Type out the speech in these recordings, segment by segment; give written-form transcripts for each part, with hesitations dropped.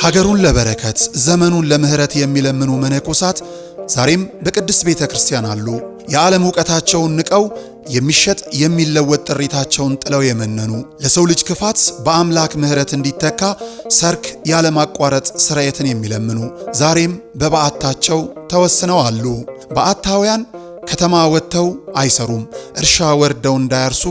ሀገሩን ለበረከት ዘመኑን ለምህረት የሚለምኑ መነኮሳት ዛሬም በቅድስት ቤተክርስቲያን አሉ። የዓለም ዕውቀታቸውን ንቀው የሚሸጥ የሚለወጥ ጥሪታቸውን ጥለው የመነኑ ለሰው ልጅ ክፋት በአምላክ ምህረት እንዲተካ ሰርክ ያለማቋረጥ ስርየትን የሚለምኑ ዛሬም በበዓታቸው ተወስነው አሉ። በዓታውያን ከተማ ወጥተው አይሰሩም፣ እርሻ ወርደው እንዳያርሱ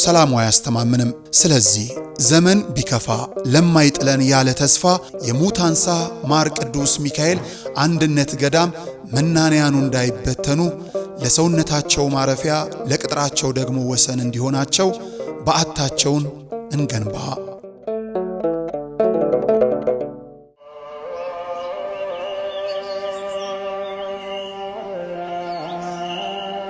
ሰላሙ አያስተማምንም። ስለዚህ ዘመን ቢከፋ ለማይጥለን ያለ ተስፋ የሙታንሳ ማር ቅዱስ ሚካኤል አንድነት ገዳም መናንያኑ እንዳይበተኑ ለሰውነታቸው ማረፊያ ለቅጥራቸው ደግሞ ወሰን እንዲሆናቸው በዓታቸውን እንገንባ።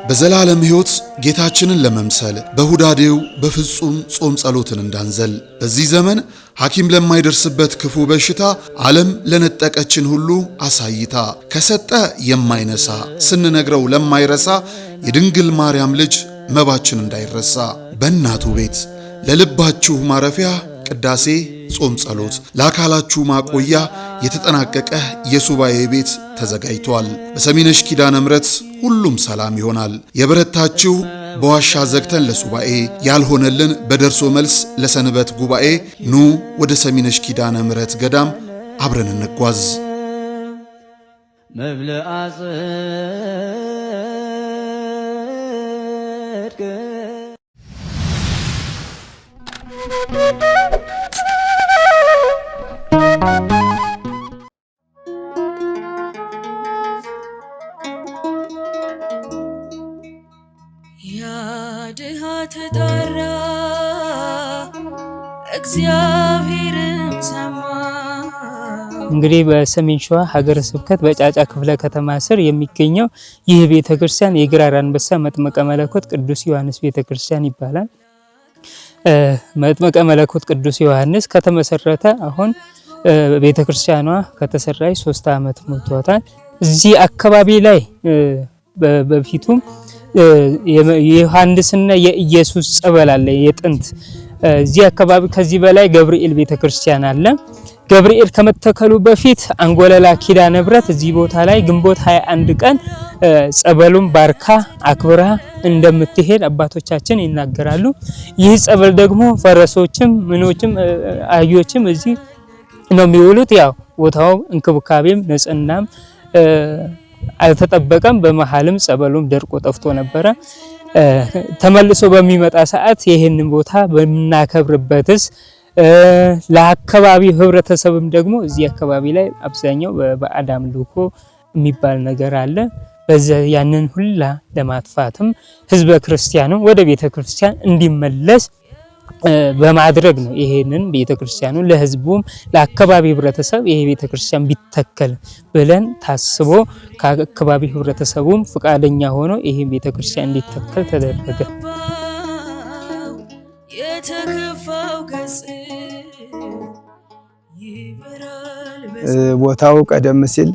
በዘላለም ሕይወት ጌታችንን ለመምሰል በሁዳዴው በፍጹም ጾም ጸሎትን እንዳንዘል በዚህ ዘመን ሐኪም ለማይደርስበት ክፉ በሽታ ዓለም ለነጠቀችን ሁሉ አሳይታ ከሰጠ የማይነሳ ስንነግረው ለማይረሳ የድንግል ማርያም ልጅ መባችን እንዳይረሳ በእናቱ ቤት ለልባችሁ ማረፊያ ቅዳሴ ጾም ጸሎት ለአካላችሁ ማቆያ የተጠናቀቀ የሱባኤ ቤት ተዘጋጅቷል። በሰሚነሽ ኪዳነ ምሕረት ሁሉም ሰላም ይሆናል። የበረታችሁ በዋሻ ዘግተን ለሱባኤ ያልሆነልን በደርሶ መልስ ለሰንበት ጉባኤ ኑ ወደ ሰሚነሽ ኪዳነ ምሕረት ገዳም አብረን እንጓዝ። መብልዐ ጽድቅ ያድሃ ተጣራ እግዚአብሔርም ሰማ። እንግዲህ በሰሜን ሸዋ ሀገረ ስብከት በጫጫ ክፍለ ከተማ ስር የሚገኘው ይህ ቤተክርስቲያን የግራር አንበሳ መጥምቀ መለኮት ቅዱስ ዮሐንስ ቤተክርስቲያን ይባላል። መጥምቀ መለኮት ቅዱስ ዮሐንስ ከተመሰረተ አሁን ቤተክርስቲያኗ ከተሰራች 3 ዓመት ሞልቷታል። እዚህ አካባቢ ላይ በፊቱም የዮሐንስና የኢየሱስ ጸበል አለ የጥንት። እዚህ አካባቢ ከዚህ በላይ ገብርኤል ቤተክርስቲያን አለ። ገብርኤል ከመተከሉ በፊት አንጎለላ ኪዳነ ምሕረት እዚህ ቦታ ላይ ግንቦት 21 ቀን ጸበሉን ባርካ አክብራ እንደምትሄድ አባቶቻችን ይናገራሉ። ይህ ጸበል ደግሞ ፈረሶችም ምኖችም አህዮችም እዚህ ነው የሚውሉት። ያው ቦታው እንክብካቤም ንጽህናም አልተጠበቀም። በመሃልም ጸበሉም ደርቆ ጠፍቶ ነበረ። ተመልሶ በሚመጣ ሰዓት ይሄንን ቦታ በመናከብርበትስ ለአካባቢው ህብረተሰብም ደግሞ እዚህ አካባቢ ላይ አብዛኛው በአዳም ልኮ የሚባል ነገር አለ። በዛ ያንን ሁላ ለማጥፋትም ህዝበ ክርስቲያኑ ወደ ቤተክርስቲያን እንዲመለስ በማድረግ ነው። ይሄንን ቤተክርስቲያኑ ለህዝቡም ለአካባቢ ህብረተሰብ ይሄ ቤተክርስቲያን ቢተከል ብለን ታስቦ ከአካባቢ ህብረተሰቡም ፍቃደኛ ሆኖ ይሄ ቤተክርስቲያን እንዲተከል ተደረገ። ቦታው ቀደም ሲል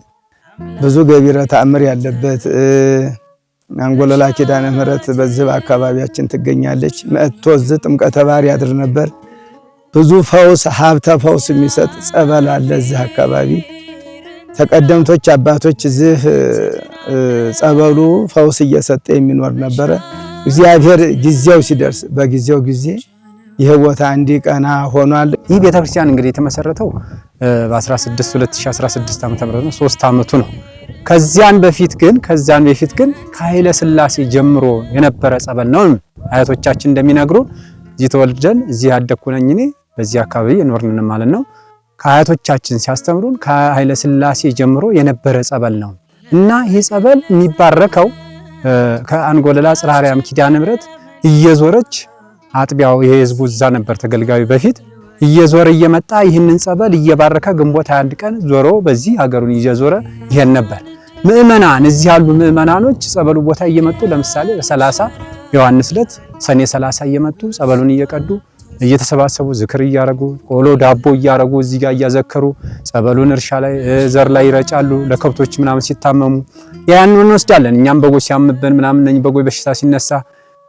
ብዙ ገቢረ ተአምር ያለበት አንጎለላ ኪዳነ ምሕረት በዚህ አካባቢያችን ትገኛለች። መጥቶ እዚህ ጥምቀተ ባህር ያድር ነበር። ብዙ ፈውስ ሀብተ ፈውስ የሚሰጥ ጸበል አለ እዚህ አካባቢ። ተቀደምቶች አባቶች እዚህ ጸበሉ ፈውስ እየሰጠ የሚኖር ነበረ። እግዚአብሔር ጊዜው ሲደርስ በጊዜው ጊዜ ይሄ ቦታ እንዲቀና ሆኗል። ይህ ቤተክርስቲያን እንግዲህ የተመሰረተው በ2016 ዓ.ም ነው። 3 ዓመቱ ነው። ከዚያን በፊት ግን ከኃይለ ሥላሴ ጀምሮ የነበረ ጸበል ነው። አያቶቻችን እንደሚነግሩን እዚህ ተወልደን እዚህ ያደኩ ነኝ እኔ በዚህ አካባቢ እኖርን ማለት ነው። ከአያቶቻችን ሲያስተምሩን ከኃይለ ሥላሴ ጀምሮ የነበረ ጸበል ነው እና ይህ ጸበል የሚባረከው ከአንጎለላ ጽርሐ አርያም ኪዳነ ምሕረት እየዞረች አጥቢያው የህዝቡ እዛ ነበር ተገልጋዩ በፊት እየዞረ እየመጣ ይህንን ጸበል እየባረከ ግንቦት 21 ቀን ዞሮ በዚህ ሀገሩን እየዞረ ይሄን ነበር። ምእመናን እዚህ ያሉ ምእመናኖች ጸበሉ ቦታ እየመጡ ለምሳሌ በ30 ዮሐንስ ዕለት ሰኔ 30 እየመጡ ጸበሉን እየቀዱ እየተሰባሰቡ ዝክር እያረጉ ቆሎ ዳቦ እያረጉ እዚህ ጋር እያዘከሩ ጸበሉን እርሻ ላይ ዘር ላይ ይረጫሉ። ለከብቶች ምናምን ሲታመሙ ያንን እንወስዳለን። እኛም በጎች ሲያምብን ምናምን ነኝ በጎች በሽታ ሲነሳ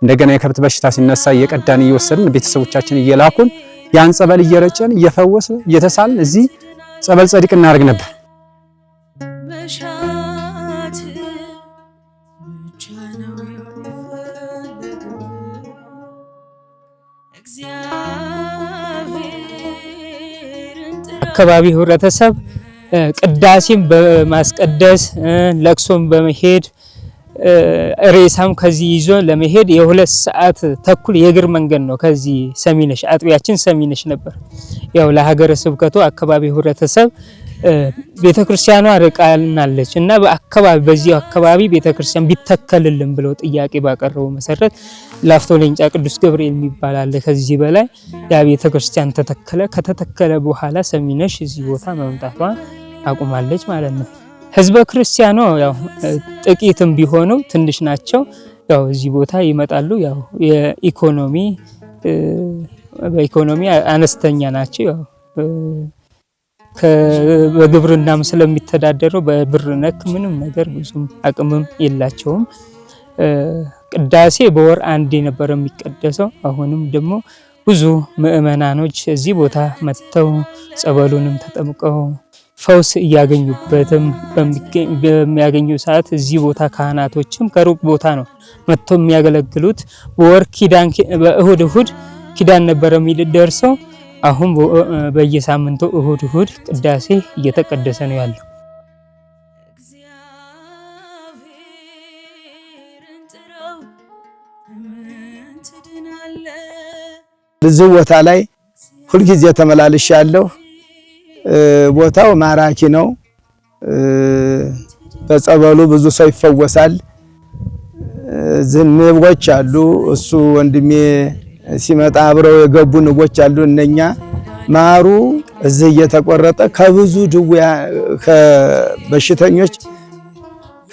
እንደገና የከብት በሽታ ሲነሳ እየቀዳን እየወሰድን ቤተሰቦቻችን እየላኩን ያን ጸበል እየረጨን እየፈወስን እየተሳልን እዚህ ጸበል ጸዲቅ እናደርግ ነበር። አካባቢ ህብረተሰብ ቅዳሴም በማስቀደስ ለቅሶም በመሄድ ሬሳም ከዚህ ይዞ ለመሄድ የ2 ሰዓት ተኩል የእግር መንገድ ነው። ከዚህ ሰሚነሽ አጥቢያችን ሰሚነሽ ነበር። ያው ለሀገረ ስብከቱ አካባቢ ህብረተሰብ ቤተክርስቲያኗ ርቃናለች እና በአካባቢ በዚህ አካባቢ ቤተክርስቲያን ቢተከልልን ብለው ጥያቄ ባቀረቡ መሰረት ላፍቶ ሌንጫ ቅዱስ ገብርኤል የሚባል አለ። ከዚህ በላይ ያ ቤተክርስቲያን ተተከለ። ከተተከለ በኋላ ሰሚነሽ እዚህ ቦታ መምጣቷን አቁማለች ማለት ነው። ህዝበ ክርስቲያኑ ያው ጥቂትም ቢሆኑ ትንሽ ናቸው። ያው እዚህ ቦታ ይመጣሉ። ያው በኢኮኖሚ አነስተኛ ናቸው። ያው በግብርናም ስለሚተዳደሩ በብር ነክ ምንም ነገር ብዙም አቅምም የላቸውም። ቅዳሴ በወር አንዴ ነበር የሚቀደሰው። አሁንም ደግሞ ብዙ ምእመናኖች እዚህ ቦታ መጥተው ጸበሉንም ተጠምቀው ፈውስ እያገኙበትም በሚያገኙ ሰዓት እዚህ ቦታ ካህናቶችም ከሩቅ ቦታ ነው መጥተው የሚያገለግሉት። በወር ኪዳን በእሁድ ኪዳን ነበር የሚደርሰው። አሁን በየሳምንቱ እሁድ ቅዳሴ እየተቀደሰ ነው ያለው። እዚህ ቦታ ላይ ሁልጊዜ ተመላልሻለሁ። ቦታው ማራኪ ነው። በጸበሉ ብዙ ሰው ይፈወሳል። ንቦች አሉ። እሱ ወንድሜ ሲመጣ አብረው የገቡ ንቦች አሉ። እነኛ ማሩ እዚህ እየተቆረጠ ከብዙ ድውያ ከበሽተኞች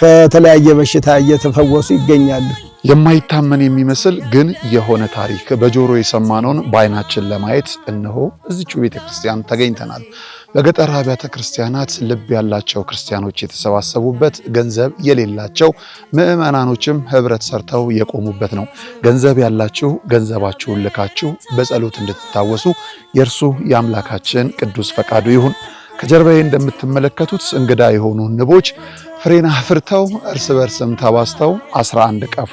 ከተለያየ በሽታ እየተፈወሱ ይገኛሉ። የማይታመን የሚመስል ግን የሆነ ታሪክ በጆሮ የሰማነውን በዓይናችን ለማየት እነሆ እዚቹ ቤተክርስቲያን ተገኝተናል። በገጠር አብያተ ክርስቲያናት ልብ ያላቸው ክርስቲያኖች የተሰባሰቡበት፣ ገንዘብ የሌላቸው ምዕመናኖችም ህብረት ሰርተው የቆሙበት ነው። ገንዘብ ያላችሁ ገንዘባችሁን ልካችሁ በጸሎት እንድትታወሱ የእርሱ የአምላካችን ቅዱስ ፈቃዱ ይሁን። ከጀርባዬ እንደምትመለከቱት እንግዳ የሆኑ ንቦች ፍሬን አፍርተው እርስ በርስም ተባስተው 11 ቀፎ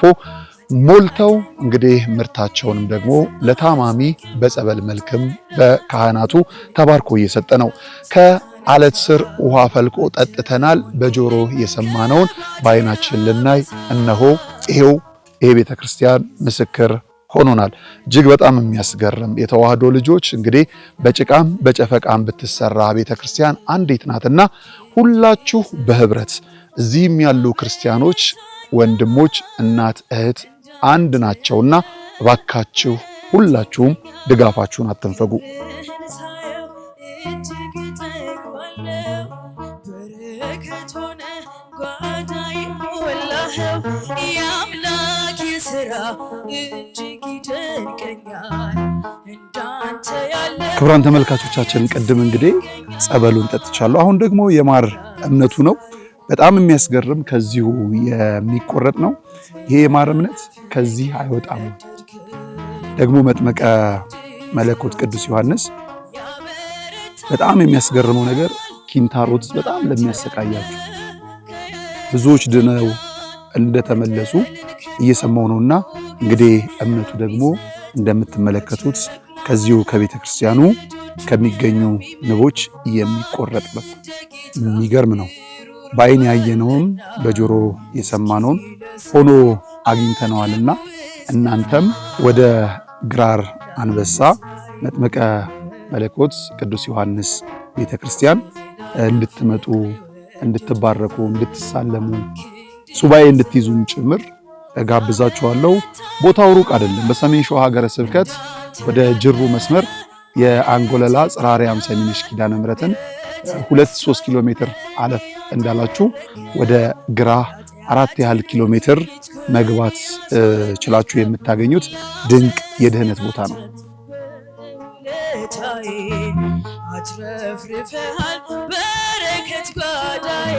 ሞልተው እንግዲህ ምርታቸውንም ደግሞ ለታማሚ በጸበል መልክም በካህናቱ ተባርኮ እየሰጠ ነው። ከአለት ስር ውሃ ፈልቆ ጠጥተናል። በጆሮ የሰማነውን በዓይናችን ልናይ እነሆ ይሄው ይሄ ቤተክርስቲያን ምስክር ሆኖናል። እጅግ በጣም የሚያስገርም የተዋህዶ ልጆች እንግዲህ በጭቃም በጨፈቃም ብትሰራ ቤተክርስቲያን አንዲት ናትና ሁላችሁ በህብረት እዚህም ያሉ ክርስቲያኖች ወንድሞች፣ እናት፣ እህት አንድ ናቸውና እባካችሁ ሁላችሁም ድጋፋችሁን አትንፈጉ። ክቡራን ተመልካቾቻችን ቅድም እንግዲህ ጸበሉን ጠጥቻለሁ። አሁን ደግሞ የማር እምነቱ ነው። በጣም የሚያስገርም ከዚሁ የሚቆረጥ ነው። ይሄ የማር እምነት ከዚህ አይወጣም። ደግሞ መጥመቀ መለኮት ቅዱስ ዮሐንስ በጣም የሚያስገርመው ነገር ኪንታሮት በጣም ለሚያሰቃያችሁ ብዙዎች ድነው እንደተመለሱ እየሰማው ነውና እንግዲህ እምነቱ ደግሞ እንደምትመለከቱት ከዚሁ ከቤተ ክርስቲያኑ ከሚገኙ ንቦች የሚቆረጥበት የሚገርም ነው። በዓይን ያየነውን በጆሮ የሰማነውን ሆኖ አግኝተነዋልና እናንተም ወደ ግራር አንበሳ መጥመቀ መለኮት ቅዱስ ዮሐንስ ቤተክርስቲያን እንድትመጡ፣ እንድትባረኩ፣ እንድትሳለሙ ሱባኤ እንድትይዙም ጭምር ጋብዛችኋለሁ። ቦታው ሩቅ አይደለም። በሰሜን ሸዋ ሀገረ ስብከት ወደ ጅሩ መስመር የአንጎለላ ጽርሐ አርያም ሰሚነሽ ኪዳነ ምሕረትን 2-3 ኪሎ ሜትር አለፍ እንዳላችሁ ወደ ግራ 4 ያህል ኪሎ ሜትር መግባት ችላችሁ የምታገኙት ድንቅ የድህነት ቦታ ነው። አትረፍርፈሃል በረከት ጓዳዬ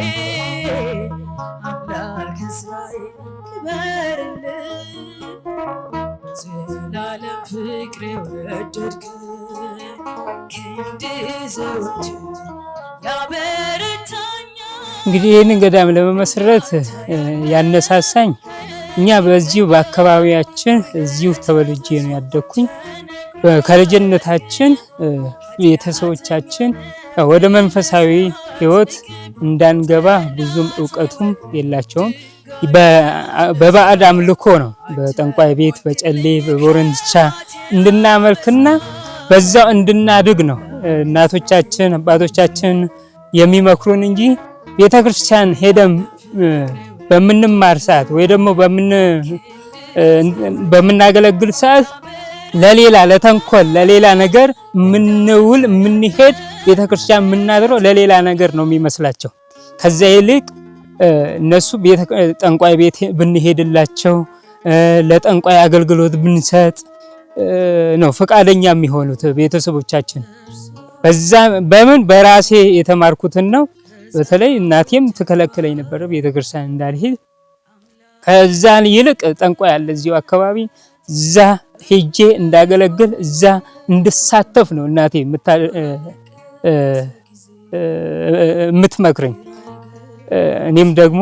አምላክ እስራኤል ክበርልኝ ዘላለም ፍቅር የወደድክ ክንድ ዘወትር ያበረታኛል። እንግዲህ ይህንን ገዳም ለመመስረት ያነሳሳኝ እኛ በዚሁ በአካባቢያችን እዚሁ ተወልጄ ነው ያደግኩኝ። ከልጅነታችን ቤተሰቦቻችን ወደ መንፈሳዊ ሕይወት እንዳንገባ ብዙም እውቀቱም የላቸውም። በባዕድ አምልኮ ነው በጠንቋይ ቤት በጨሌ በቦረንትቻ እንድናመልክና በዛው እንድናድግ ነው እናቶቻችን አባቶቻችን የሚመክሩን እንጂ ቤተክርስቲያን ሄደን በምንማር ሰዓት ወይ ደግሞ በምናገለግል ሰዓት ለሌላ ለተንኮል ለሌላ ነገር ምንውል ምንሄድ ቤተክርስቲያን ምናድረው ለሌላ ነገር ነው የሚመስላቸው። ከዛ ይልቅ እነሱ ጠንቋይ ቤት ብንሄድላቸው ለጠንቋይ አገልግሎት ብንሰጥ ነው ፈቃደኛ የሚሆኑት ቤተሰቦቻችን። በዛ በምን በራሴ የተማርኩትን ነው። በተለይ እናቴም ተከለከለኝ ነበር ቤተክርስቲያን እንዳልሄድ። ከዛ ይልቅ ጠንቋይ ያለ እዚሁ አካባቢ እዛ ሄጄ እንዳገለግል እዛ እንድሳተፍ ነው እናቴ የምትመክረኝ። እኔም ደግሞ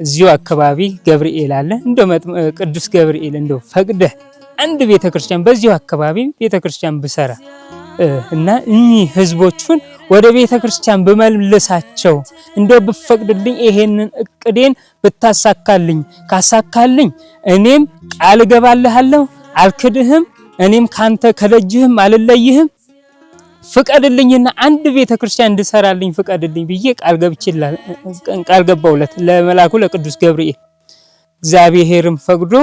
እዚሁ አካባቢ ገብርኤል አለ እንደ ቅዱስ ገብርኤል እንደው ፈቅደህ አንድ ቤተክርስቲያን በዚሁ አካባቢ ቤተክርስቲያን ብሰራ እና እኚህ ህዝቦቹን ወደ ቤተክርስቲያን በመልሳቸው እንደው ብፈቅድልኝ ይሄንን እቅዴን ብታሳካልኝ ካሳካልኝ እኔም ቃል ገባልሃለሁ አልክድህም፣ እኔም ካንተ ከደጅህም አልለይህም፣ ፍቀድልኝና አንድ ቤተክርስቲያን እንድሰራልኝ ፍቀድልኝ ብዬ ቃል ገባውለት ለመላኩ ለቅዱስ ገብርኤል። እግዚአብሔርም ፈቅዶ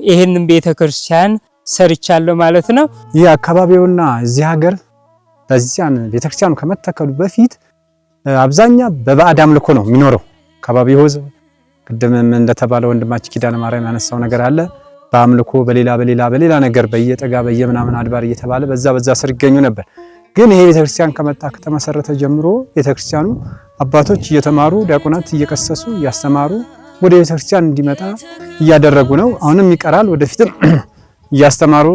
ይሄንን ቤተክርስቲያን ሰርቻለሁ ማለት ነው። ይህ አካባቢውና እዚህ ሀገር በዚያን ቤተክርስቲያኑ ከመተከሉ በፊት አብዛኛ በባዕድ አምልኮ ነው የሚኖረው። አካባቢው ህዝብ ቅድምም እንደተባለ ወንድማችን ኪዳነ ማርያም ያነሳው ነገር አለ። በአምልኮ በሌላ ነገር በየጠጋ በየምናምን አድባር እየተባለ በዛ ስር ይገኙ ነበር። ግን ይሄ ቤተክርስቲያን ከመጣ ከተመሰረተ ጀምሮ ቤተክርስቲያኑ አባቶች እየተማሩ ዲያቆናት እየቀሰሱ እያስተማሩ ወደ ቤተክርስቲያን እንዲመጣ እያደረጉ ነው። አሁንም ይቀራል፣ ወደፊትም እያስተማሩ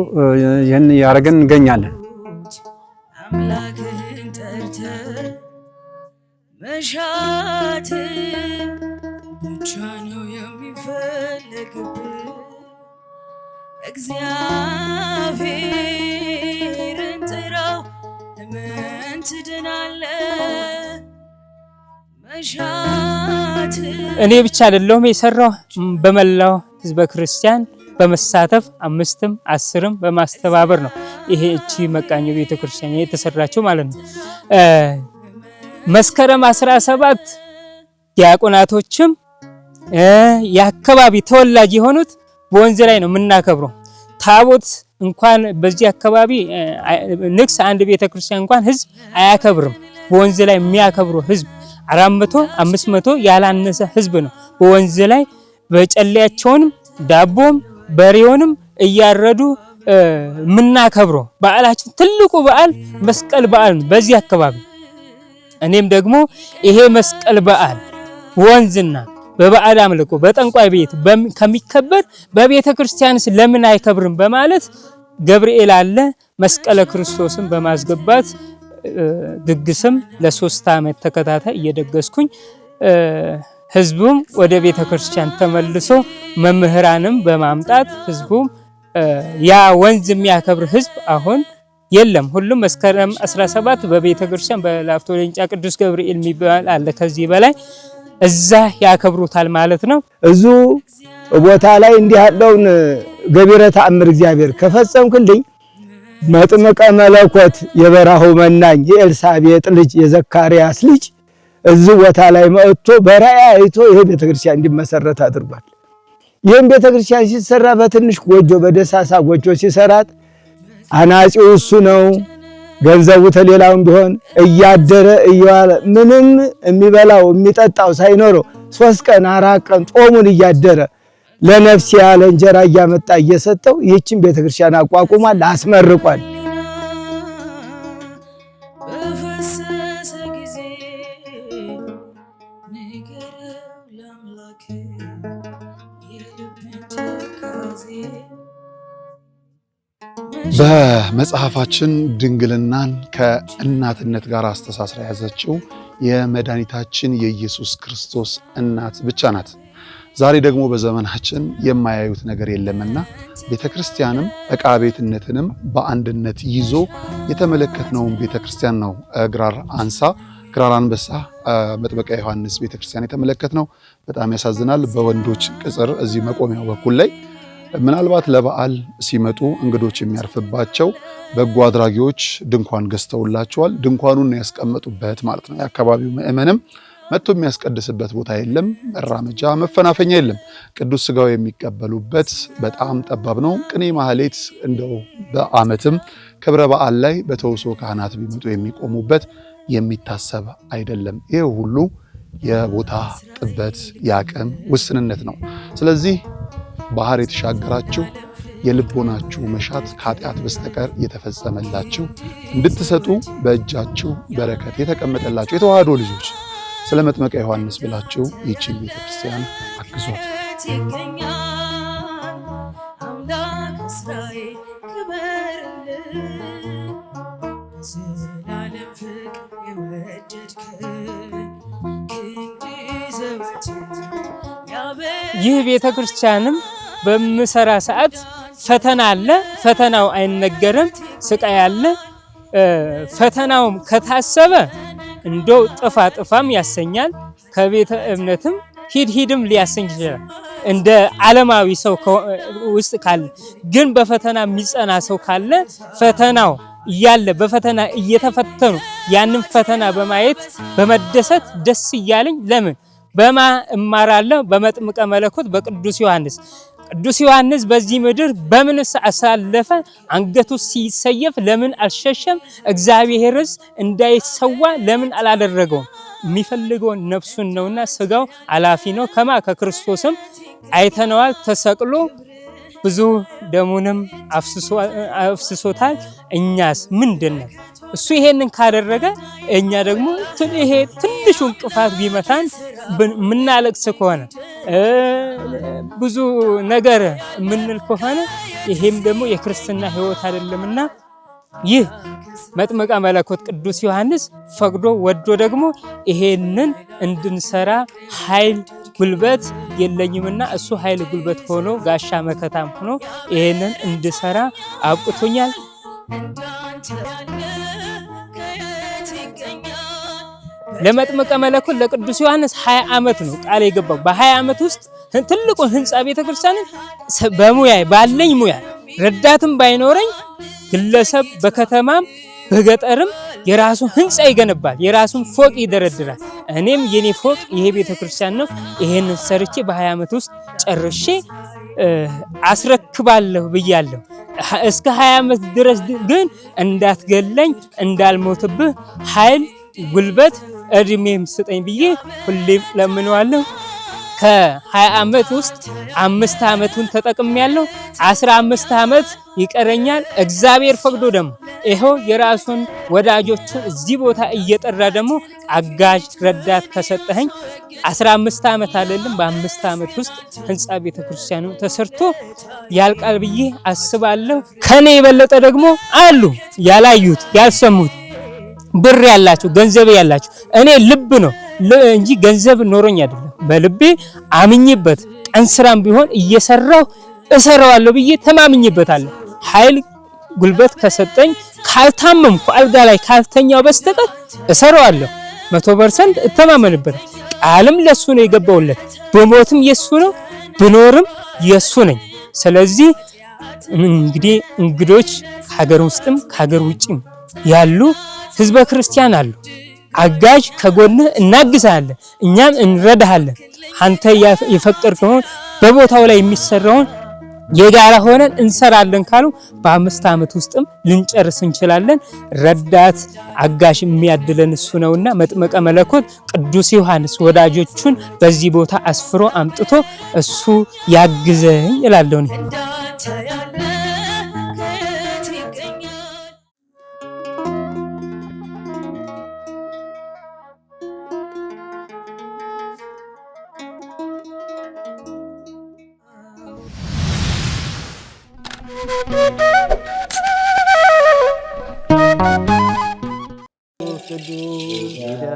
ይህን ያረገን እንገኛለን። አምላክህን ጠርተህ መሻት ብቻ ነው የሚፈለግብህ። እግዚአብሔርን ጥራው ለምን ትድናለህ? መሻት እኔ ብቻ አይደለሁም የሰራው በመላው ህዝበ ክርስቲያን በመሳተፍ 5ም 10ም በማስተባበር ነው ይሄ እቺ መቃኞ ቤተክርስቲያን የተሰራችው ማለት ነው። መስከረም 17 ዲያቆናቶችም የአካባቢ ተወላጅ የሆኑት በወንዝ ላይ ነው የምናከብረው። ታቦት እንኳን በዚህ አካባቢ ንግስ አንድ ቤተክርስቲያን እንኳን ህዝብ አያከብርም። በወንዝ ላይ የሚያከብሩ ህዝብ 400 500 ያላነሰ ህዝብ ነው በወንዝ ላይ በጨለያቸውንም ዳቦም በሬውንም እያረዱ ምናከብረው በዓላችን ትልቁ በዓል መስቀል በዓል ነው በዚህ አካባቢ። እኔም ደግሞ ይሄ መስቀል በዓል ወንዝና በባዕድ አምልኮ በጠንቋይ ቤት ከሚከበር በቤተ ክርስቲያንስ ለምን አይከብርም በማለት ገብርኤል አለ መስቀለ ክርስቶስን በማስገባት ድግስም ለ3 ዓመት ተከታታይ እየደገስኩኝ ህዝቡም ወደ ቤተ ክርስቲያን ተመልሶ መምህራንም በማምጣት ህዝቡም ያ ወንዝ የሚያከብር ህዝብ አሁን የለም። ሁሉም መስከረም 17 በቤተ ክርስቲያን በላፍቶ ሌንጫ ቅዱስ ገብርኤል የሚባል አለ። ከዚህ በላይ እዛ ያከብሩታል ማለት ነው። እዙ ቦታ ላይ እንዲህ ያለውን ገቢረ ተአምር እግዚአብሔር ከፈጸምክልኝ መጥምቀ መለኮት የበራሁ መናኝ የኤልሳቤጥ ልጅ የዘካርያስ ልጅ እዚህ ቦታ ላይ መጥቶ በራእይ አይቶ ይሄ ቤተክርስቲያን እንዲመሰረት አድርጓል። ይሄን ቤተክርስቲያን ሲሰራ በትንሽ ጎጆ በደሳሳ ጎጆ ሲሰራት አናጺው እሱ ነው። ገንዘቡ ተሌላውም ቢሆን እያደረ እየዋለ ምንም የሚበላው የሚጠጣው ሳይኖረው 3 ቀን 4 ቀን ጾሙን እያደረ ለነፍስ ያለ እንጀራ እያመጣ እየሰጠው ይህችን ቤተክርስቲያን አቋቁሟል፣ አስመርቋል። ንገረው ለአምላክ የልብን ትካዜ። በመጽሐፋችን ድንግልናን ከእናትነት ጋር አስተሳስራ ያዘችው የመድኃኒታችን የኢየሱስ ክርስቶስ እናት ብቻ ናት። ዛሬ ደግሞ በዘመናችን የማያዩት ነገር የለምና ቤተክርስቲያንም ዕቃ ቤትነትንም በአንድነት ይዞ የተመለከትነውን ቤተክርስቲያን ነው። ግራር አንበሳ መጥምቀ ዮሐንስ ቤተክርስቲያን የተመለከትነው በጣም ያሳዝናል። በወንዶች ቅጽር እዚህ መቆሚያው በኩል ላይ ምናልባት ለበዓል ሲመጡ እንግዶች የሚያርፍባቸው በጎ አድራጊዎች ድንኳን ገዝተውላቸዋል። ድንኳኑን ያስቀመጡበት ማለት ነው። የአካባቢው ምእመንም መጥቶ የሚያስቀድስበት ቦታ የለም። መራመጃ መፈናፈኛ የለም። ቅዱስ ሥጋው የሚቀበሉበት በጣም ጠባብ ነው። ቅኔ ማህሌት እንደው በዓመትም ክብረ በዓል ላይ በተውሶ ካህናት ቢመጡ የሚቆሙበት የሚታሰብ አይደለም። ይህ ሁሉ የቦታ ጥበት፣ የአቅም ውስንነት ነው። ስለዚህ ባህር የተሻገራችሁ የልቦናችሁ መሻት ከኃጢአት በስተቀር የተፈጸመላችሁ እንድትሰጡ በእጃችሁ በረከት የተቀመጠላችሁ የተዋህዶ ልጆች ስለ መጥምቀ ዮሐንስ ብላችሁ ይህችን ቤተክርስቲያን አግዟት። አምላክ እስራኤል ክበርልን፣ ዘላለም ፍቅር የወደድከን ክንድ ዘወትር ይህ ቤተክርስቲያንም በምሰራ ሰዓት ፈተና አለ። ፈተናው አይነገርም። ስቃይ አለ። ፈተናውም ከታሰበ እንደው ጥፋም ያሰኛል። ከቤተ እምነትም ሂድም ሊያሰኝ ይችላል። እንደ ዓለማዊ ሰው ውስጥ ካለ ግን በፈተና የሚጸና ሰው ካለ ፈተናው እያለ በፈተና እየተፈተኑ ያንን ፈተና በማየት በመደሰት ደስ እያለኝ ለምን በማ እማራለሁ በመጥምቀ መለኮት በቅዱስ ዮሐንስ። ቅዱስ ዮሐንስ በዚህ ምድር በምንስ አሳለፈ? አንገቱ ሲሰየፍ ለምን አልሸሸም? እግዚአብሔርስ እንዳይሰዋ ለምን አላደረገውም? የሚፈልገውን ነፍሱን ነውና ስጋው አላፊ ነው። ከክርስቶስም አይተነዋል። ተሰቅሎ ብዙ ደሙንም አፍስሶታል። እኛስ ምንድነው? እሱ ይሄንን ካደረገ እኛ ደግሞ ይሄ ትንሹ እንቅፋት ቢመታን ምናለቅስ ከሆነ ብዙ ነገር ምንል ከሆነ ይሄም ደግሞ የክርስትና ሕይወት አይደለምና ይህ መጥምቀ መለኮት ቅዱስ ዮሐንስ ፈቅዶ ወዶ ደግሞ ይሄንን እንድንሰራ ኃይል ጉልበት የለኝምና እሱ ኃይል ጉልበት ሆኖ ጋሻ መከታም ሆኖ ይሄንን እንድሰራ አብቅቶኛል። ለመጥምቀ መለኮት ለቅዱስ ዮሐንስ 20 ዓመት ነው ቃል የገባው። በ20 ዓመት ውስጥ ትልቁን ህንጻ ቤተክርስቲያንን በሙያዬ ባለኝ ሙያ ረዳትም ባይኖረኝ ግለሰብ በከተማም በገጠርም የራሱን ህንጻ ይገነባል፣ የራሱን ፎቅ ይደረድራል። እኔም የኔ ፎቅ ይሄ ቤተክርስቲያን ነው። ይሄንን ሰርቼ በ20 ዓመት ውስጥ ጨርሼ አስረክባለሁ ብያለሁ። እስከ 20 ዓመት ድረስ ግን እንዳትገለኝ እንዳልሞትብህ ኃይል ጉልበት እድሜም ስጠኝ ብዬ ሁሌም ለምነዋለሁ። ከ20 ዓመት ውስጥ 5 ዓመቱን ተጠቅሜያለሁ። 15 ዓመት ይቀረኛል። እግዚአብሔር ፈቅዶ ደግሞ ይሄው የራሱን ወዳጆችን እዚህ ቦታ እየጠራ ደግሞ አጋዥ ረዳት ከሰጠኸኝ 15 ዓመት አይደለም በ5 ዓመት ውስጥ ህንጻ ቤተክርስቲያኑ ተሰርቶ ያልቃል ብዬ አስባለሁ። ከኔ የበለጠ ደግሞ አሉ ያላዩት ያልሰሙት ብር ያላችሁ ገንዘብ ያላችሁ። እኔ ልብ ነው እንጂ ገንዘብ ኖሮኝ አይደለም። በልቤ አምኝበት ቀን ስራም ቢሆን እየሰራው እሰራዋለሁ ብዬ ተማምኝበታለሁ። ኃይል ጉልበት ከሰጠኝ ካልታመምኩ አልጋ ላይ ካልተኛው በስተቀር እሰራዋለሁ። 100% እተማመንበት። ቃልም ለሱ ነው የገባውለት። በሞትም የሱ ነው ብኖርም የሱ ነኝ። ስለዚህ እንግዲህ እንግዶች ሀገር ውስጥም ከሀገር ውጭም ያሉ ህዝበ ክርስቲያን አሉ። አጋዥ ከጎንህ እናግዛለን፣ እኛም እንረዳሃለን። አንተ የፈቀድከውን በቦታው ላይ የሚሰራውን የጋራ ሆነን እንሰራለን ካሉ በ5 ዓመት ውስጥም ልንጨርስ እንችላለን። ረዳት አጋዥ የሚያድለን እሱ ነውና መጥምቀ መለኮት ቅዱስ ዮሐንስ ወዳጆቹን በዚህ ቦታ አስፍሮ አምጥቶ እሱ ያግዘኝ እላለሁ።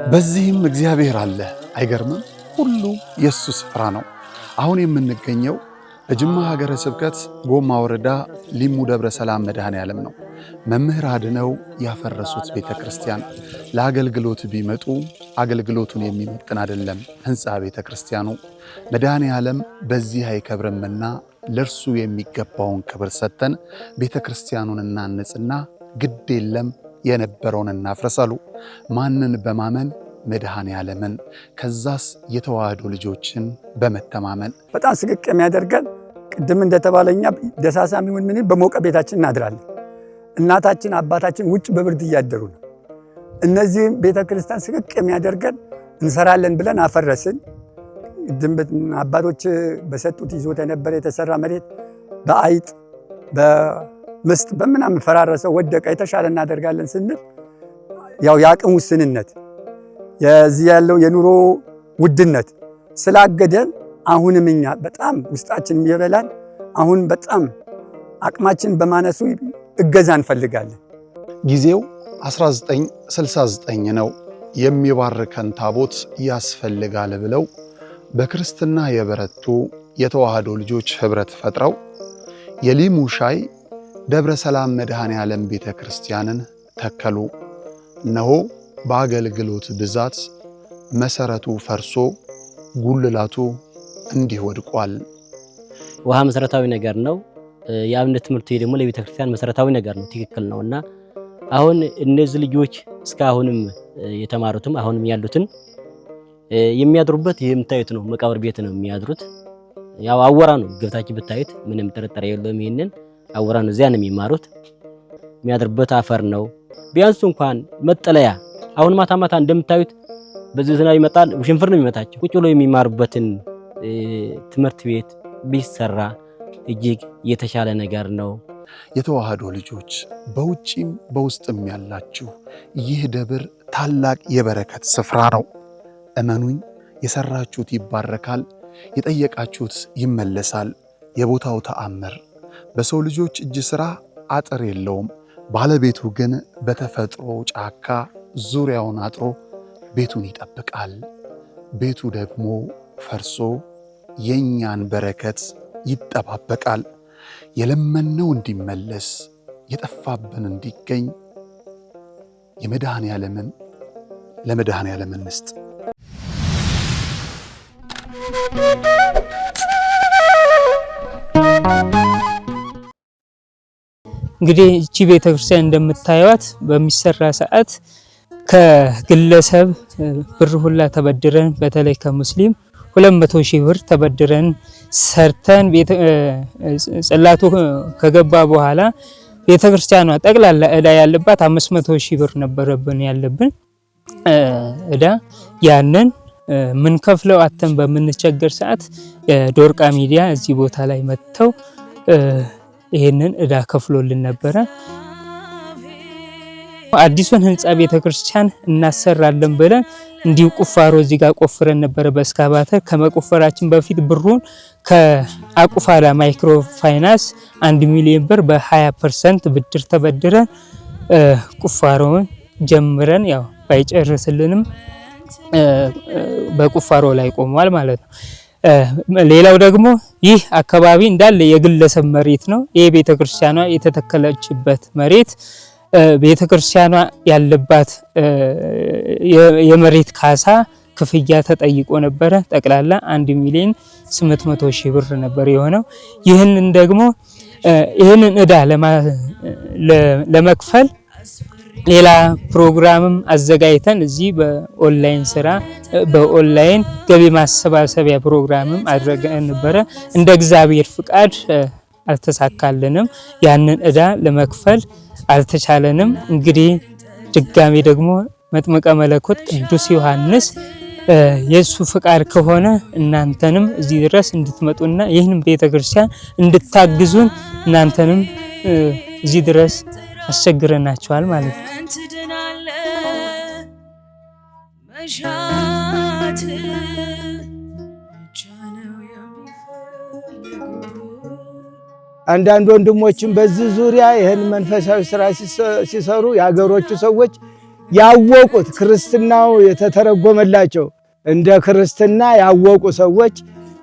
በዚህም እግዚአብሔር አለ። አይገርምም? ሁሉ የሱ ስፍራ ነው። አሁን የምንገኘው በጅማ ሀገረ ስብከት ጎማ ወረዳ ሊሙ ደብረ ሰላም መድኃኔዓለም ነው። መምህር አድነው ያፈረሱት ቤተክርስቲያን ለአገልግሎት ቢመጡ አገልግሎቱን የሚመጥን አይደለም ህንጻ ቤተክርስቲያኑ። መድኃኔዓለም በዚህ አይከብርምና ለርሱ የሚገባውን ክብር ሰጥተን ቤተክርስቲያኑን እናንጽና ግድ የለም የነበረውን እናፍረሳሉ። ማንን በማመን? መድኃኔዓለምን። ከዛስ የተዋህዶ ልጆችን በመተማመን በጣም ስቅቅ የሚያደርገን ቅድም እንደተባለኛ ደሳሳም ይሁን ምን በሞቀ ቤታችን እናድራለን። እናታችን አባታችን ውጭ በብርድ እያደሩ ነው። እነዚህ ቤተክርስቲያን ስቅቅ የሚያደርገን እንሰራለን ብለን አፈረስን። አባቶች በሰጡት ይዞት የነበረ የተሰራ መሬት በአይጥ በምስጥ በምናምን ፈራረሰ፣ ወደቀ። የተሻለ እናደርጋለን ስንል ያው የአቅም ውስንነት የዚህ ያለው የኑሮ ውድነት ስላገደን አሁንም እኛ በጣም ውስጣችን ይበላል። አሁን በጣም አቅማችን በማነሱ እገዛ እንፈልጋለን። ጊዜው 1969 ነው። የሚባርከን ታቦት ያስፈልጋል ብለው በክርስትና የበረቱ የተዋህዶ ልጆች ህብረት ፈጥረው የሊሙ ሻይ ደብረ ሰላም መድኃኔዓለም ቤተክርስቲያንን ተከሉ። እነሆ በአገልግሎት ብዛት መሰረቱ ፈርሶ ጉልላቱ እንዲህ ወድቋል። ውሃ መሰረታዊ ነገር ነው። የአብነት ትምህርት ደግሞ ለቤተክርስቲያን መሰረታዊ ነገር ነው። ትክክል ነውና አሁን እነዚህ ልጆች እስካሁንም የተማሩትም አሁንም ያሉትን የሚያድሩበት የምታዩት ነው። መቃብር ቤት ነው የሚያድሩት። ያው አወራ ነው ገብታችሁ ብታዩት ምንም ጥርጥር የለውም። ይሄንን አወራ ነው። እዚያ ነው የሚማሩት። የሚያድሩበት አፈር ነው። ቢያንስ እንኳን መጠለያ አሁን ማታ ማታ እንደምታዩት በዚህ ዝናብ ይመጣል፣ ውሽንፍር ነው የሚመታቸው። ቁጭ ብለው የሚማሩበትን ትምህርት ቤት ቢሰራ እጅግ የተሻለ ነገር ነው። የተዋህዶ ልጆች በውጪም በውስጥም ያላችሁ ይህ ደብር ታላቅ የበረከት ስፍራ ነው። እመኑኝ፣ የሰራችሁት ይባረካል፣ የጠየቃችሁት ይመለሳል። የቦታው ተአምር በሰው ልጆች እጅ ሥራ አጥር የለውም። ባለቤቱ ግን በተፈጥሮ ጫካ ዙሪያውን አጥሮ ቤቱን ይጠብቃል። ቤቱ ደግሞ ፈርሶ የኛን በረከት ይጠባበቃል። የለመነው እንዲመለስ የጠፋብን እንዲገኝ የመድኃኔዓለምን ለመድኃኔዓለም እንስጥ። እንግዲህ እቺ ቤተክርስቲያን እንደምታዩት በሚሰራ ሰዓት ከግለሰብ ብር ሁላ ተበድረን በተለይ ከሙስሊም 200,000 ብር ተበድረን ሰርተን ጽላቱ ከገባ በኋላ ቤተክርስቲያኗ ጠቅላላ እዳ ያለባት 500,000 ብር ነበረብን ያለብን እዳ። ያንን ምን ከፍለው አተን በምንቸገር ሰዓት ዶርቃ ሚዲያ እዚህ ቦታ ላይ መጥተው ይሄንን እዳ ከፍሎልን ነበረ። አዲሱን ህንጻ ቤተክርስቲያን እናሰራለን ብለን እንዲሁ ቁፋሮ እዚህ ጋር ቆፍረን ነበረ በእስካቫተር። ከመቆፈራችን በፊት ብሩን ከአቁፋላ ማይክሮ ፋይናንስ 1 ሚሊዮን ብር በ20% ብድር ተበድረን ቁፋሮውን ጀምረን ያው ባይጨርስልንም በቁፋሮ ላይ ቆሟል ማለት ነው። ሌላው ደግሞ ይህ አካባቢ እንዳለ የግለሰብ መሬት ነው። ይሄ ቤተክርስቲያኗ የተተከለችበት መሬት ቤተክርስቲያኗ ያለባት የመሬት ካሳ ክፍያ ተጠይቆ ነበረ። ጠቅላላ 1,800,000 ብር ነበር የሆነው። ይህንን ደግሞ ይህንን እዳ ለመክፈል ሌላ ፕሮግራምም አዘጋጅተን እዚህ በኦንላይን ስራ በኦንላይን ገቢ ማሰባሰቢያ ፕሮግራምም አድርገን ነበረ። እንደ እግዚአብሔር ፍቃድ አልተሳካልንም። ያንን እዳ ለመክፈል አልተቻለንም። እንግዲህ ድጋሚ ደግሞ መጥምቀ መለኮት ቅዱስ ዮሐንስ የሱ ፍቃድ ከሆነ እናንተንም እዚህ ድረስ እንድትመጡና ይህንን ቤተክርስቲያን እንድታግዙን እናንተንም እዚህ ድረስ አስቸግረናቸዋል ማለት ነው። አንዳንድ ወንድሞችም በዚህ ዙሪያ ይህን መንፈሳዊ ስራ ሲሰሩ የሀገሮቹ ሰዎች ያወቁት ክርስትናው የተተረጎመላቸው እንደ ክርስትና ያወቁ ሰዎች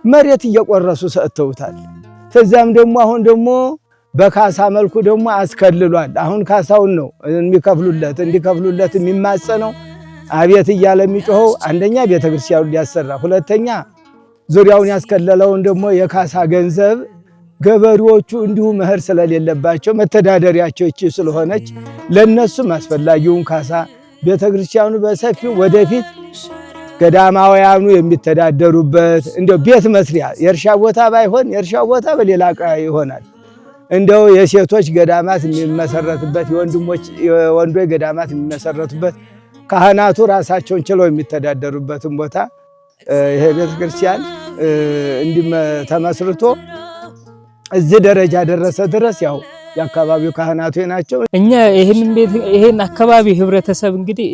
መሬት እየቆረሱ ሰጥተውታል። ከዛም ደግሞ አሁን ደግሞ በካሳ መልኩ ደግሞ አስከልሏል። አሁን ካሳውን ነው የሚከፍሉለት እንዲከፍሉለት የሚማጸነው አቤት እያለ የሚጮኸው አንደኛ ቤተክርስቲያኑን ሊያሰራ፣ ሁለተኛ ዙሪያውን ያስከለለውን ደግሞ የካሳ ገንዘብ ገበሬዎቹ እንዲሁ መኸር ስለሌለባቸው መተዳደሪያቸው እቺ ስለሆነች ለነሱም አስፈላጊውን ካሳ ቤተክርስቲያኑ በሰፊው ወደፊት ገዳማውያኑ የሚተዳደሩበት እንደው ቤት መስሪያ የእርሻ ቦታ ባይሆን የእርሻ ቦታ በሌላ ይሆናል። እንደው የሴቶች ገዳማት የሚመሰረትበት የወንዶች ገዳማት የሚመሰረቱበት ካህናቱ ራሳቸውን ችለው የሚተዳደሩበትን ቦታ ይሄ ቤተክርስቲያን ተመስርቶ እዚህ ደረጃ ደረሰ ድረስ ያው የአካባቢው ካህናቱ ናቸው። እኛ ይሄን አካባቢ ህብረተሰብ እንግዲህ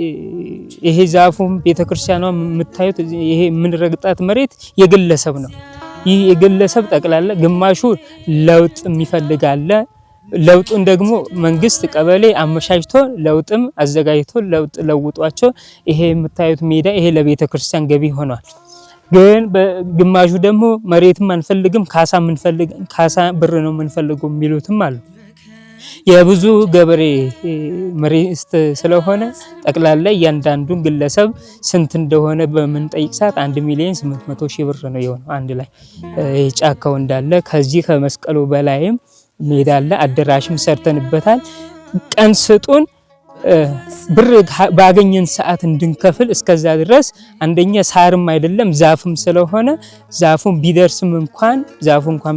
ይሄ ዛፉም ቤተክርስቲያኗም የምታዩት ይሄ የምንረግጣት መሬት የግለሰብ ነው። ይህ የግለሰብ ጠቅላላ ግማሹ ለውጥ የሚፈልጋለ ለውጡን ደግሞ መንግስት ቀበሌ አመሻሽቶ ለውጥም አዘጋጅቶ ለውጥ ለውጧቸው ይሄ የምታዩት ሜዳ ይሄ ለቤተክርስቲያን ገቢ ሆኗል። ግን በግማሹ ደግሞ መሬትም አንፈልግም ካሳ ብር ነው የምንፈልገው የሚሉትም አሉ። የብዙ ገበሬ መሬት ስለሆነ ጠቅላላ እያንዳንዱን ግለሰብ ስንት እንደሆነ በምንጠይቅ ሰዓት 1,800,000 ብር ነው የሆነው። አንድ ላይ ጫካው እንዳለ ከዚህ ከመስቀሉ በላይም ሜዳ አለ፣ አዳራሽም ሰርተንበታል። ቀን ስጡን ብር ባገኘን ሰዓት እንድንከፍል እስከዛ ድረስ አንደኛ ሳርም አይደለም ዛፍም ስለሆነ ዛፉን ቢደርስም እንኳን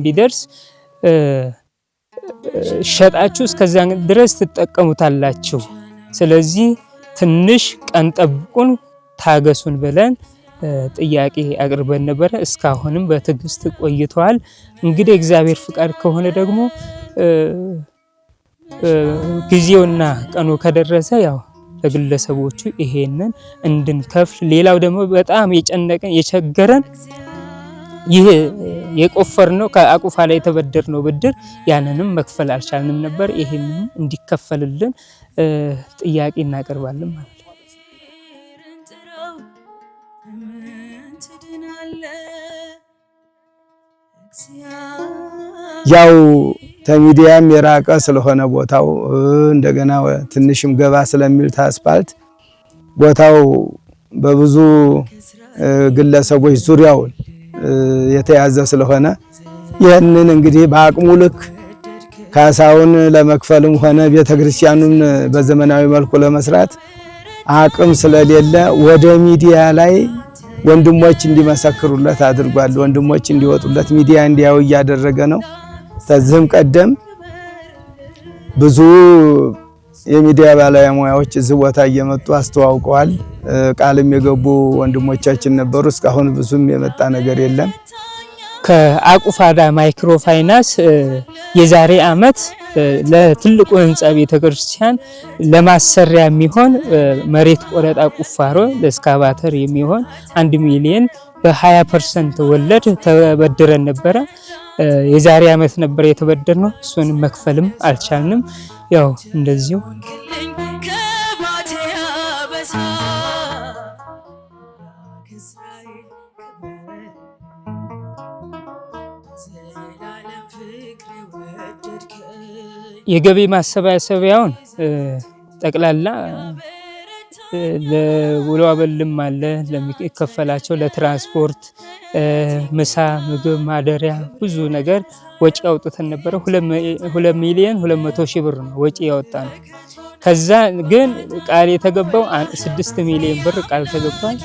ቢደርስ ሸጣችሁ እስከዛ ድረስ ትጠቀሙታላችሁ። ስለዚህ ትንሽ ቀን ጠብቁን ታገሱን ብለን ጥያቄ አቅርበን ነበረ። እስካሁንም በትዕግስት ቆይተዋል። እንግዲህ እግዚአብሔር ፍቃድ ከሆነ ደግሞ ጊዜውና ቀኑ ከደረሰ ያው ለግለሰቦቹ ይሄንን እንድንከፍል፣ ሌላው ደግሞ በጣም የጨነቀን የቸገረን ይሄ የቆፈርነው ከአቁፋ ላይ የተበደርነው ብድር ያንንም መክፈል አልቻልንም ነበር። ይሄንን እንዲከፈልልን ጥያቄ እናቀርባለን ማለት ነው። ያው ከሚዲያም የራቀ ስለሆነ ቦታው እንደገና ትንሽም ገባ ስለሚል ታስፓልት ቦታው በብዙ ግለሰቦች ዙሪያውን የተያዘ ስለሆነ ይህንን እንግዲህ በአቅሙ ልክ ካሳውን ለመክፈልም ሆነ ቤተክርስቲያኑን በዘመናዊ መልኩ ለመስራት አቅም ስለሌለ ወደ ሚዲያ ላይ ወንድሞች እንዲመሰክሩለት አድርጓል። ወንድሞች እንዲወጡለት ሚዲያ እንዲያው እያደረገ ነው። ከዚህም ቀደም ብዙ የሚዲያ ባለሙያዎች እዚህ ቦታ እየመጡ አስተዋውቀዋል። ቃልም የገቡ ወንድሞቻችን ነበሩ። እስካሁን ብዙም የመጣ ነገር የለም። ከአቁፋዳ ማይክሮ ፋይናንስ የዛሬ ዓመት ለትልቁ ህንጻ ቤተክርስቲያን ለማሰሪያ የሚሆን መሬት ቆረጣ ቁፋሮ ለስካቫተር የሚሆን 1 ሚሊዮን በ20% ወለድ ተበድረን ነበረ። የዛሬ ዓመት ነበር የተበደርነው። እሱን መክፈልም አልቻልንም። ያው እንደዚሁ የገቢ ማሰባሰቢያውን ጠቅላላ ለውሎ አበልም አለ ለሚከፈላቸው ለትራንስፖርት፣ ምሳ፣ ምግብ፣ ማደሪያ ብዙ ነገር ወጪ አውጥተን ነበረ። 2,200,000 ብር ነው ወጪ ያወጣ ነው። ከዛ ግን ቃል የተገባው 6 ሚሊዮን ብር ቃል ተገብቷል።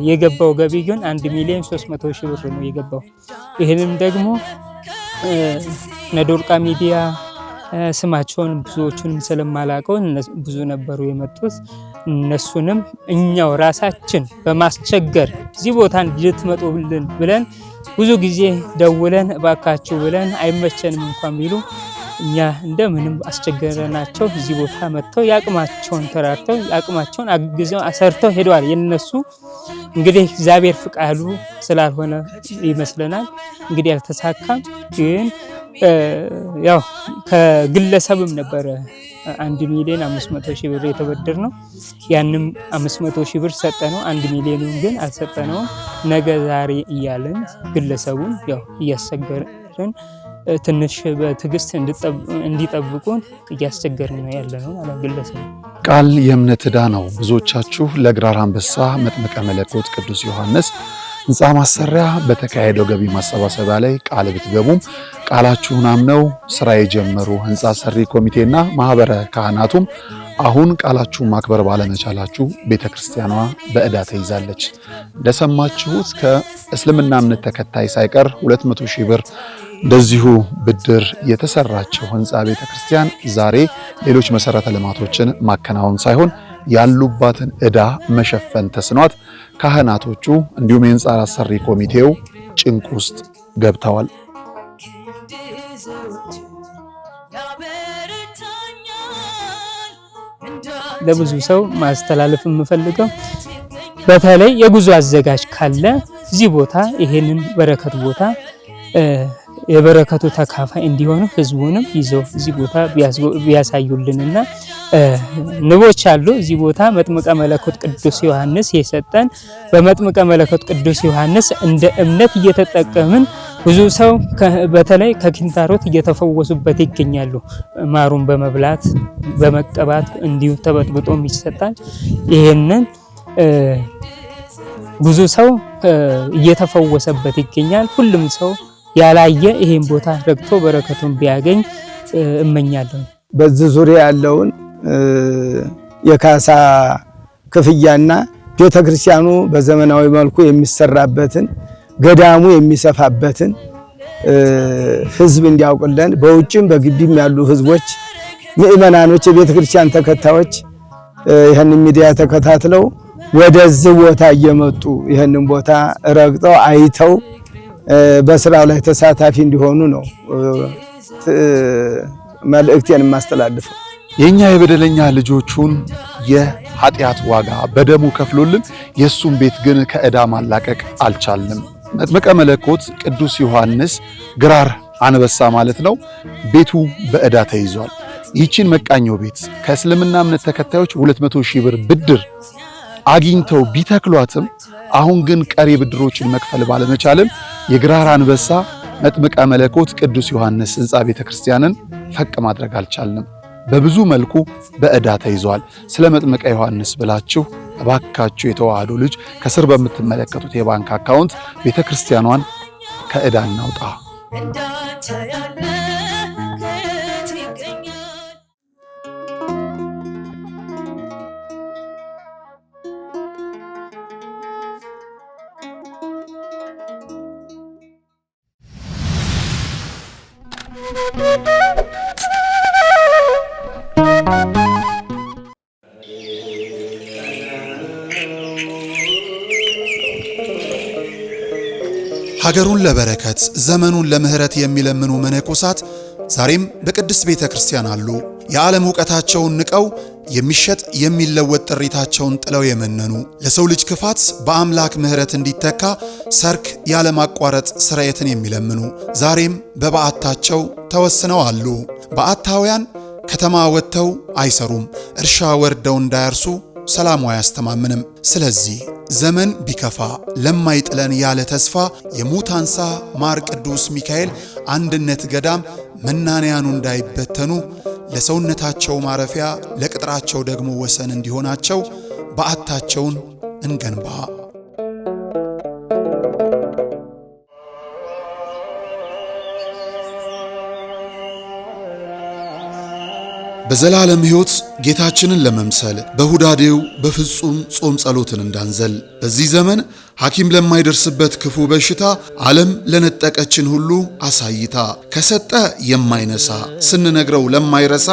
የገባው ገቢ ግን 1,300,000 ብር ነው የገባው። ይህንም ደግሞ ነዶርቃ ሚዲያ ስማቸውን ብዙዎቹንም ስለማላቀው ብዙ ነበሩ የመጡት። እነሱንም እኛው ራሳችን በማስቸገር እዚህ ቦታ እንድትመጡልን ብለን ብዙ ጊዜ ደውለን እባካችሁ ብለን አይመቸንም እንኳን ቢሉ እኛ እንደምንም አስቸገረናቸው። እዚህ ቦታ መጥተው ያቅማቸውን ተራርተው ያቅማቸውን አግዘው አሰርተው ሄደዋል። የነሱ እንግዲህ እግዚአብሔር ፍቃዱ ስላልሆነ ይመስለናል እንግዲህ አልተሳካም። ግን ያው ከግለሰብም ነበረ 1,500,000 ብር የተበደር ነው። ያንም 500,000 ብር ሰጠነው። 1 ሚሊዮኑን ግን አልሰጠነውም። ነገ ዛሬ እያለን ግለሰቡን ያው እያስቸገርን ትንሽ በትዕግስት እንዲጠብቁን እያስቸገርን ነው ያለነው ማለት ግለሰቡ። ቃል የእምነት ዕዳ ነው። ብዙዎቻችሁ ለግራር አንበሳ መጥምቀ መለኮት ቅዱስ ዮሐንስ ሕንፃ ማሰሪያ በተካሄደው ገቢ ማሰባሰቢያ ላይ ቃል ብትገቡም ቃላችሁን አምነው ስራ የጀመሩ ሕንፃ ሰሪ ኮሚቴና ማህበረ ካህናቱም አሁን ቃላችሁን ማክበር ባለመቻላችሁ ቤተክርስቲያኗ በዕዳ ተይዛለች። እንደሰማችሁት ከእስልምና እምነት ተከታይ ሳይቀር 200,000 ብር እንደዚሁ ብድር የተሰራቸው ሕንፃ ቤተክርስቲያን ዛሬ ሌሎች መሰረተ ልማቶችን ማከናወን ሳይሆን ያሉባትን ዕዳ መሸፈን ተስኗት ካህናቶቹ እንዲሁም የሕንፃ አሰሪ ኮሚቴው ጭንቅ ውስጥ ገብተዋል። ለብዙ ሰው ማስተላለፍ የምፈልገው በተለይ የጉዞ አዘጋጅ ካለ እዚህ ቦታ ይሄንን በረከት ቦታ የበረከቱ ተካፋይ እንዲሆኑ ህዝቡንም ይዘው እዚህ ቦታ ቢያሳዩልንና ንቦች አሉ እዚህ ቦታ መጥምቀ መለኮት ቅዱስ ዮሐንስ የሰጠን በመጥምቀ መለኮት ቅዱስ ዮሐንስ እንደ እምነት እየተጠቀምን ብዙ ሰው በተለይ ከኪንታሮት እየተፈወሱበት ይገኛሉ። ማሩን በመብላት በመቀባት እንዲሁ ተበጥብጦም ይሰጣል። ይሄንን ብዙ ሰው እየተፈወሰበት ይገኛል። ሁሉም ሰው ያላየ ይሄን ቦታ ረግቶ በረከቱን ቢያገኝ እመኛለሁ። በዚህ ዙሪያ ያለውን የካሳ ክፍያና ቤተክርስቲያኑ በዘመናዊ መልኩ የሚሰራበትን ገዳሙ የሚሰፋበትን ህዝብ እንዲያውቁልን በውጭም በግቢም ያሉ ህዝቦች ምእመናኖች የቤተክርስቲያን ተከታዮች ይህንን ሚዲያ ተከታትለው ወደዚህ ቦታ እየመጡ ይህንን ቦታ ረግጠው አይተው በስራው ላይ ተሳታፊ እንዲሆኑ ነው መልእክቴን ማስተላልፈው። የኛ የበደለኛ ልጆቹን የኃጢአት ዋጋ በደሙ ከፍሎልን የሱን ቤት ግን ከዕዳ ማላቀቅ አልቻልንም። መጥምቀ መለኮት ቅዱስ ዮሐንስ ግራር አንበሳ ማለት ነው። ቤቱ በዕዳ ተይዟል። ይህችን መቃኞ ቤት ከእስልምና እምነት ተከታዮች 200,000 ብር ብድር አግኝተው ቢተክሏትም አሁን ግን ቀሪ ብድሮችን መክፈል ባለመቻልም የግራር አንበሳ መጥምቀ መለኮት ቅዱስ ዮሐንስ ሕንፃ ቤተክርስቲያንን ፈቅ ማድረግ አልቻልንም። በብዙ መልኩ በዕዳ ተይዟል። ስለ መጥምቀ ዮሐንስ ብላችሁ እባካችሁ የተዋህዶ ልጅ ከስር በምትመለከቱት የባንክ አካውንት ቤተክርስቲያኗን ከዕዳ እናውጣ። ሀገሩን ለበረከት ዘመኑን ለምህረት የሚለምኑ መነኮሳት ዛሬም በቅድስት ቤተ ክርስቲያን አሉ። የዓለም ዕውቀታቸውን ንቀው የሚሸጥ የሚለወጥ ጥሪታቸውን ጥለው የመነኑ ለሰው ልጅ ክፋት በአምላክ ምህረት እንዲተካ ሰርክ ያለማቋረጥ ስርየትን የሚለምኑ ዛሬም በበዓታቸው ተወስነው አሉ። በዓታውያን ከተማ ወጥተው አይሰሩም፣ እርሻ ወርደው እንዳያርሱ ሰላሙ አያስተማምንም። ስለዚህ ዘመን ቢከፋ ለማይጥለን ያለ ተስፋ የሙታንሳ ማር ቅዱስ ሚካኤል አንድነት ገዳም መናንያኑ እንዳይበተኑ ለሰውነታቸው ማረፊያ ለቅጥራቸው ደግሞ ወሰን እንዲሆናቸው በዓታቸውን እንገንባ። በዘላለም ሕይወት ጌታችንን ለመምሰል በሁዳዴው በፍጹም ጾም ጸሎትን እንዳንዘል በዚህ ዘመን ሐኪም ለማይደርስበት ክፉ በሽታ ዓለም ለነጠቀችን ሁሉ አሳይታ ከሰጠ የማይነሳ ስንነግረው ለማይረሳ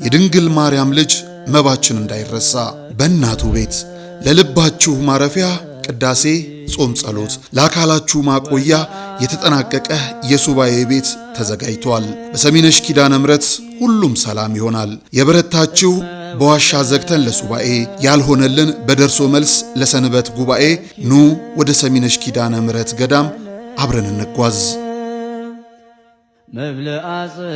የድንግል ማርያም ልጅ መባችን እንዳይረሳ በእናቱ ቤት ለልባችሁ ማረፊያ ቅዳሴ ጾም ጸሎት ለአካላችሁ ማቆያ የተጠናቀቀ የሱባኤ ቤት ተዘጋጅቷል። በሰሚነሽ ኪዳነ ምሕረት ሁሉም ሰላም ይሆናል። የበረታችሁ በዋሻ ዘግተን ለሱባኤ ያልሆነልን በደርሶ መልስ ለሰንበት ጉባኤ ኑ ወደ ሰሚነሽ ኪዳነ ምሕረት ገዳም አብረን እንጓዝ። መብልዐ ጽድቅ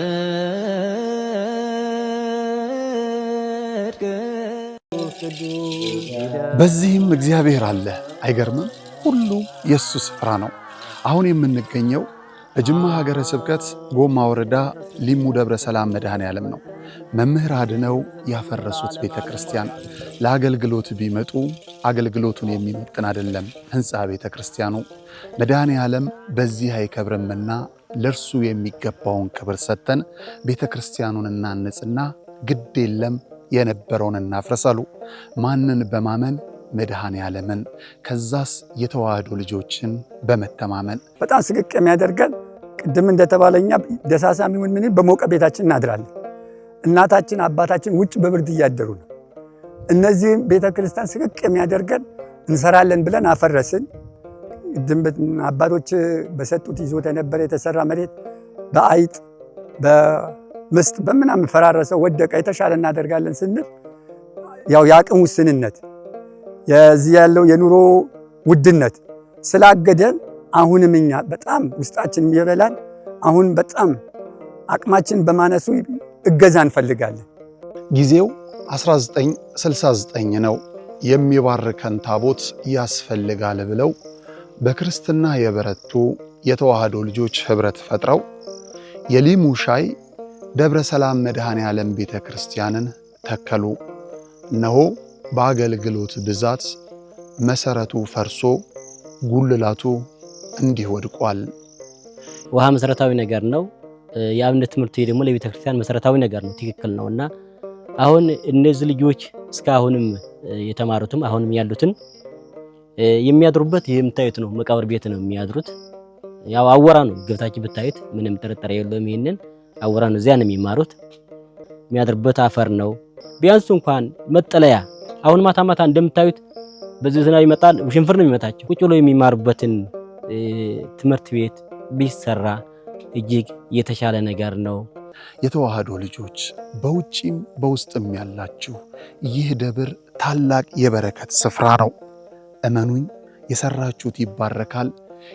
በዚህም እግዚአብሔር አለ። አይገርምም? ሁሉ የሱ ስፍራ ነው። አሁን የምንገኘው በጅማ ሀገረ ስብከት ጎማ ወረዳ ሊሙ ደብረ ሰላም መድኃኔዓለም ነው። መምህር አድነው ያፈረሱት ቤተ ክርስቲያን ለአገልግሎት ቢመጡ አገልግሎቱን የሚመጥን አይደለም ህንፃ ቤተ ክርስቲያኑ። መድኃኔዓለም በዚህ አይከብርምና ለእርሱ የሚገባውን ክብር ሰጥተን ቤተ ክርስቲያኑን እናንጽና ግድ የለም የነበረውን እናፍረሳሉ። ማንን በማመን? መድኃኔዓለምን። ከዛስ የተዋህዶ ልጆችን በመተማመን በጣም ስቅቅ የሚያደርገን ቅድም እንደተባለኛ ደሳሳም ይሁን ምን በሞቀ ቤታችን እናድራለን። እናታችን አባታችን ውጭ በብርድ እያደሩ ነው። እነዚህም ቤተክርስቲያን ስቅቅ የሚያደርገን እንሰራለን ብለን አፈረስን። አባቶች በሰጡት ይዞት የነበረ የተሰራ መሬት በአይጥ በምስጥ በምናምን ፈራረሰው ወደቀ። የተሻለ እናደርጋለን ስንል ያው የአቅም ውስንነት የዚህ ያለው የኑሮ ውድነት ስላገደን አሁንም እኛ በጣም ውስጣችን ይበላል። አሁን በጣም አቅማችን በማነሱ እገዛ እንፈልጋለን። ጊዜው 1969 ነው። የሚባርከን ታቦት ያስፈልጋል ብለው በክርስትና የበረቱ የተዋህዶ ልጆች ህብረት ፈጥረው የሊሙ ሻይ ደብረ ሰላም መድኃኔዓለም ቤተ ክርስቲያንን ተከሉ። እነሆ በአገልግሎት ብዛት መሰረቱ ፈርሶ ጉልላቱ እንዲህ ወድቋል። ውሃ መሰረታዊ ነገር ነው። የአብነት ትምህርት ደግሞ ለቤተ ክርስቲያን መሰረታዊ ነገር ነው። ትክክል ነውና አሁን እነዚህ ልጆች እስካሁንም የተማሩትም አሁንም ያሉትን የሚያድሩበት የምታዩት ነው። መቃብር ቤት ነው የሚያድሩት። ያው አወራ ነው ገብታችሁ ብታዩት ምንም ጥርጥር የለውም። ይሄንን አወራ ነው። እዚያ ነው የሚማሩት። የሚያድሩበት አፈር ነው። ቢያንስ እንኳን መጠለያ አሁን ማታ ማታ እንደምታዩት በዚህ ዝናብ ይመጣል፣ ሽንፍር ነው የሚመታቸው። ቁጭ ብለው የሚማሩበትን ትምህርት ቤት ቢሰራ እጅግ የተሻለ ነገር ነው። የተዋህዶ ልጆች በውጪም በውስጥም ያላችሁ ይህ ደብር ታላቅ የበረከት ስፍራ ነው። እመኑኝ፣ የሰራችሁት ይባረካል፣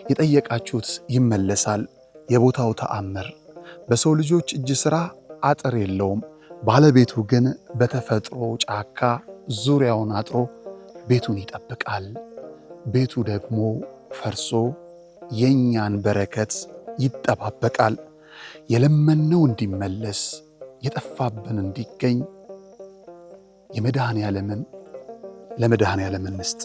የጠየቃችሁት ይመለሳል። የቦታው ተአምር በሰው ልጆች እጅ ሥራ አጥር የለውም። ባለቤቱ ግን በተፈጥሮ ጫካ ዙሪያውን አጥሮ ቤቱን ይጠብቃል። ቤቱ ደግሞ ፈርሶ የኛን በረከት ይጠባበቃል። የለመነው እንዲመለስ የጠፋብን እንዲገኝ የመድኃኔዓለምን ለመድኃኔዓለም እንስጥ።